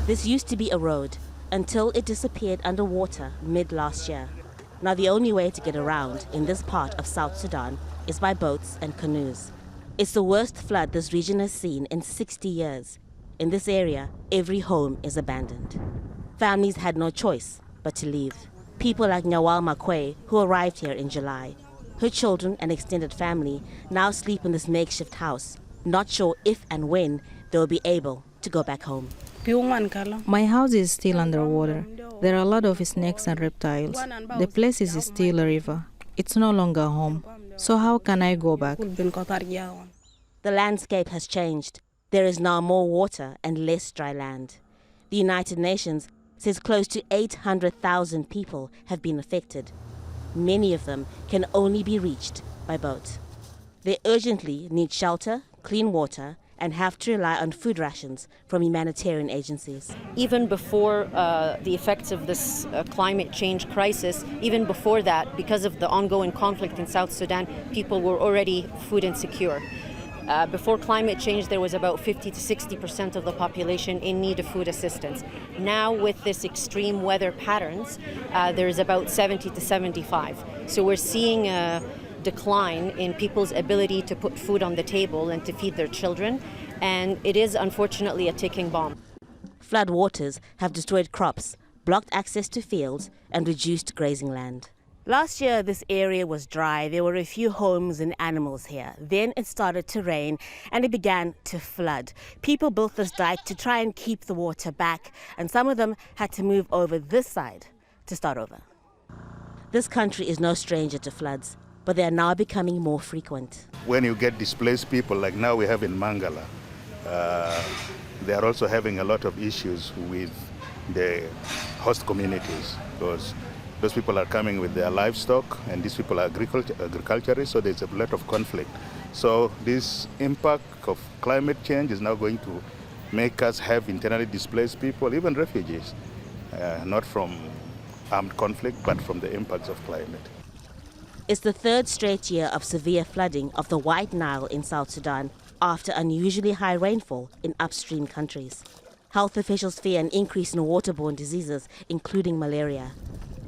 This used to be a road until it disappeared underwater mid-last year. Now the only way to get around in this part of South Sudan is by boats and canoes. It's the worst flood this region has seen in 60 years. In this area, every home is abandoned. Families had no choice but to leave. People like MAKUEI, who arrived here in July. Her children and extended family now sleep in this makeshift house, not sure if and when they'll be able to go back home. My house is still underwater. There are a lot of snakes and reptiles. The place is still a river. It's no longer home. So how can I go back? The landscape has changed. There is now more water and less dry land. The United Nations says close to 800,000 people have been affected. Many of them can only be reached by boat. They urgently need shelter, clean water, and have to rely on food rations from humanitarian agencies. Even before the effects of this climate change crisis, even before that, because of the ongoing conflict in South Sudan, people were already food insecure. Before climate change, there was about 50 to 60% of the population in need of food assistance. Now, with this extreme weather patterns, there's about 70 to 75. So we're seeing a decline in people's ability to put food on the table and to feed their children, and it is unfortunately a ticking bomb. Flood waters have destroyed crops, blocked access to fields, and reduced grazing land. Last year, this area was dry. There were a few homes and animals here. Then it started to rain and it began to flood. People built this dike to try and keep the water back, and some of them had to move over this side to start over. This country is no stranger to floods, but they are now becoming more frequent. When you get displaced people, like now we have in Mangala, they are also having a lot of issues with the host communities, because those people are coming with their livestock, and these people are agriculturists, so there's a lot of conflict. So this impact of climate change is now going to make us have internally displaced people, even refugees, not from armed conflict, but from the impacts of climate. It's the third straight year of severe flooding of the White Nile in South Sudan after unusually high rainfall in upstream countries. Health officials fear an increase in waterborne diseases, including malaria.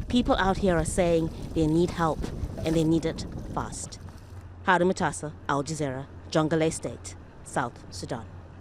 People out here are saying they need help, and they need it fast. Haru, Mutasa, Jazeera, Jonglei State, South Sudan.